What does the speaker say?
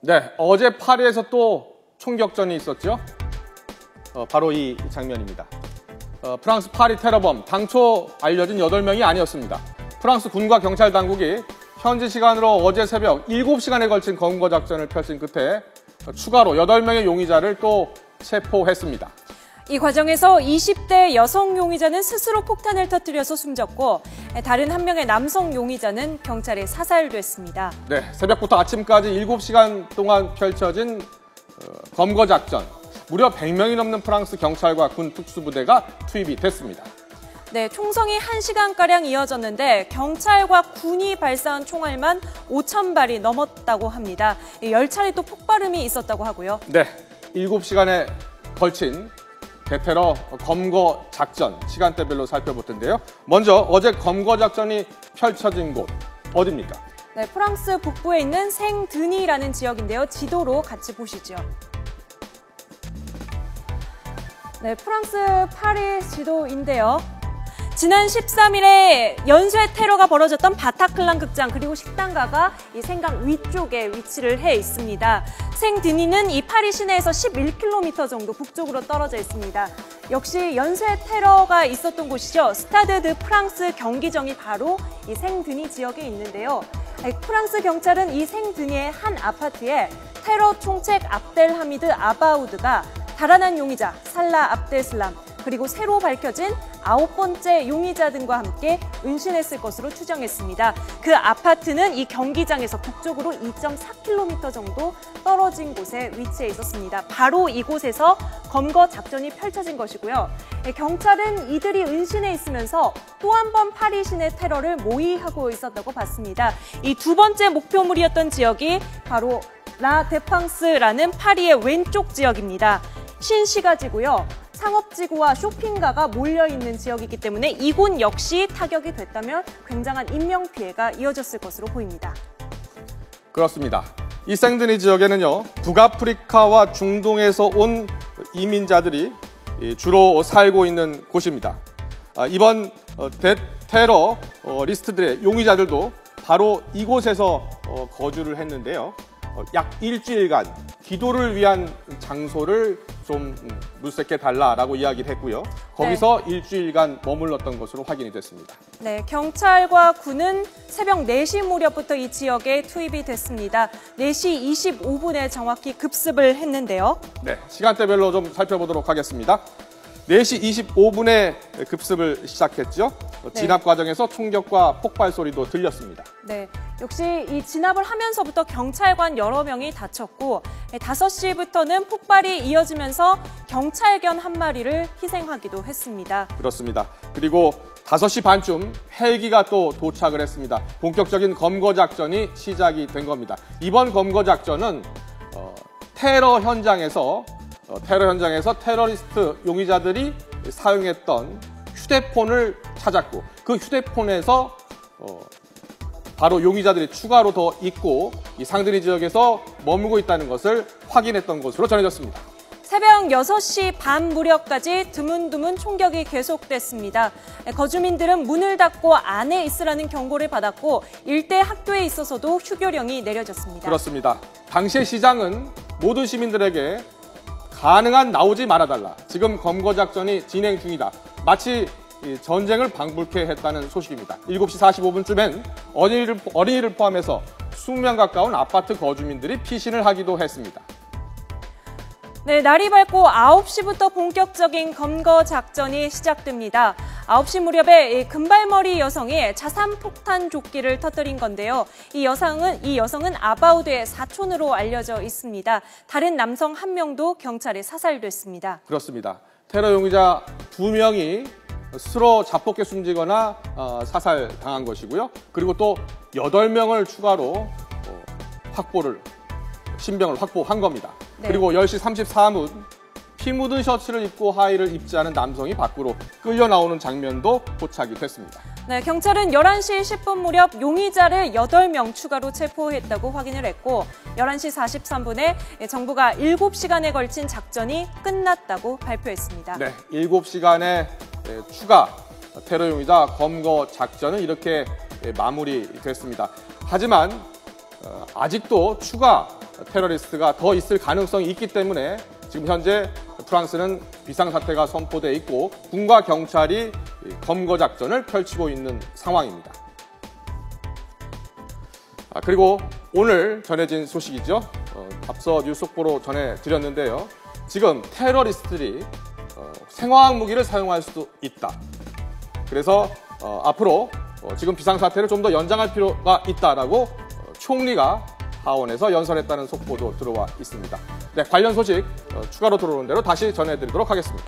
네, 어제 파리에서 또 총격전이 있었죠. 바로 이 장면입니다. 프랑스 파리 테러범, 당초 알려진 8명이 아니었습니다. 프랑스 군과 경찰 당국이 현지 시간으로 어제 새벽 7시간에 걸친 검거 작전을 펼친 끝에 추가로 8명의 용의자를 또 체포했습니다. 이 과정에서 20대 여성 용의자는 스스로 폭탄을 터뜨려서 숨졌고 다른 한 명의 남성 용의자는 경찰에 사살됐습니다. 네, 새벽부터 아침까지 7시간 동안 펼쳐진 검거 작전. 무려 100명이 넘는 프랑스 경찰과 군 특수부대가 투입이 됐습니다. 네, 총성이 1시간가량 이어졌는데 경찰과 군이 발사한 총알만 5,000발이 넘었다고 합니다. 10차례 또 폭발음이 있었다고 하고요. 네, 7시간에 걸친 대테러 검거 작전 시간대별로 살펴볼 텐데요. 먼저 어제 검거 작전이 펼쳐진 곳 어디입니까? 네, 프랑스 북부에 있는 생드니라는 지역인데요. 지도로 같이 보시죠. 네, 프랑스 파리 지도인데요. 지난 13일에 연쇄 테러가 벌어졌던 바타클란 극장 그리고 식당가가 이 생강 위쪽에 위치를 해 있습니다. 생드니는 이 파리 시내에서 11km 정도 북쪽으로 떨어져 있습니다. 역시 연쇄 테러가 있었던 곳이죠. 스타드 드 프랑스 경기정이 바로 이 생드니 지역에 있는데요. 프랑스 경찰은 이 생드니의 한 아파트에 테러 총책 압델 하미드 아바우드가 달아난 용의자 살라 압데슬람 그리고 새로 밝혀진 9번째 용의자 등과 함께 은신했을 것으로 추정했습니다. 그 아파트는 이 경기장에서 북쪽으로 2.4km 정도 떨어진 곳에 위치해 있었습니다. 바로 이곳에서 검거 작전이 펼쳐진 것이고요. 경찰은 이들이 은신해 있으면서 또 한 번 파리 시내 테러를 모의하고 있었다고 봤습니다. 이 두 번째 목표물이었던 지역이 바로 라 데팡스라는 파리의 왼쪽 지역입니다. 신시가지고요. 상업지구와 쇼핑가가 몰려있는 지역이기 때문에 이곳 역시 타격이 됐다면 굉장한 인명피해가 이어졌을 것으로 보입니다. 그렇습니다. 이 생드니 지역에는요, 북아프리카와 중동에서 온 이민자들이 주로 살고 있는 곳입니다. 이번 테러 리스트들의 용의자들도 바로 이곳에서 거주를 했는데요. 약 일주일간 기도를 위한 장소를 좀 물색해 달라라고 이야기를 했고요. 거기서 네. 일주일간 머물렀던 것으로 확인이 됐습니다. 네, 경찰과 군은 새벽 4시 무렵부터 이 지역에 투입이 됐습니다. 4시 25분에 정확히 급습을 했는데요. 네, 시간대별로 좀 살펴보도록 하겠습니다. 4시 25분에 급습을 시작했죠. 진압 과정에서 총격과 폭발 소리도 들렸습니다. 네, 역시 이 진압을 하면서부터 경찰관 여러 명이 다쳤고 5시부터는 폭발이 이어지면서 경찰견 한 마리를 희생하기도 했습니다. 그렇습니다. 그리고 5시 반쯤 헬기가 또 도착을 했습니다. 본격적인 검거 작전이 시작이 된 겁니다. 이번 검거 작전은 테러 현장에서 테러리스트 용의자들이 사용했던 휴대폰을 찾았고 그 휴대폰에서 바로 용의자들이 추가로 더 있고 이 상드니 지역에서 머물고 있다는 것을 확인했던 것으로 전해졌습니다. 새벽 6시 반 무렵까지 드문드문 총격이 계속됐습니다. 거주민들은 문을 닫고 안에 있으라는 경고를 받았고 일대 학교에 있어서도 휴교령이 내려졌습니다. 그렇습니다. 당시의 시장은 모든 시민들에게 가능한 나오지 말아달라. 지금 검거 작전이 진행 중이다. 마치 전쟁을 방불케 했다는 소식입니다. 7시 45분쯤엔 어린이를 포함해서 20명 가까운 아파트 거주민들이 피신을 하기도 했습니다. 네, 날이 밝고 9시부터 본격적인 검거 작전이 시작됩니다. 9시 무렵에 금발머리 여성이 자산폭탄 조끼를 터뜨린 건데요. 이 여성은 아바우드의 사촌으로 알려져 있습니다. 다른 남성 1명도 경찰에 사살됐습니다. 그렇습니다. 테러 용의자 2명이 스스로 자폭해 숨지거나 사살당한 것이고요. 그리고 또 8명을 추가로 신병을 확보한 겁니다. 네. 그리고 10시 34분 피 묻은 셔츠를 입고 하의를 입지 않은 남성이 밖으로 끌려 나오는 장면도 포착이 됐습니다. 네, 경찰은 11시 10분 무렵 용의자를 8명 추가로 체포했다고 확인을 했고 11시 43분에 정부가 7시간에 걸친 작전이 끝났다고 발표했습니다. 네, 7시간의 추가 테러 용의자 검거 작전은 이렇게 마무리됐습니다. 하지만 아직도 추가 테러리스트가 더 있을 가능성이 있기 때문에 지금 현재 프랑스는 비상사태가 선포돼 있고 군과 경찰이 검거 작전을 펼치고 있는 상황입니다. 그리고 오늘 전해진 소식이죠. 앞서 뉴스 속보로 전해드렸는데요. 지금 테러리스트들이 생화학 무기를 사용할 수도 있다. 그래서 앞으로 지금 비상사태를 좀 더 연장할 필요가 있다라고 총리가 하원에서 연설했다는 속보도 들어와 있습니다. 네, 관련 소식 추가로 들어오는 대로 다시 전해드리도록 하겠습니다.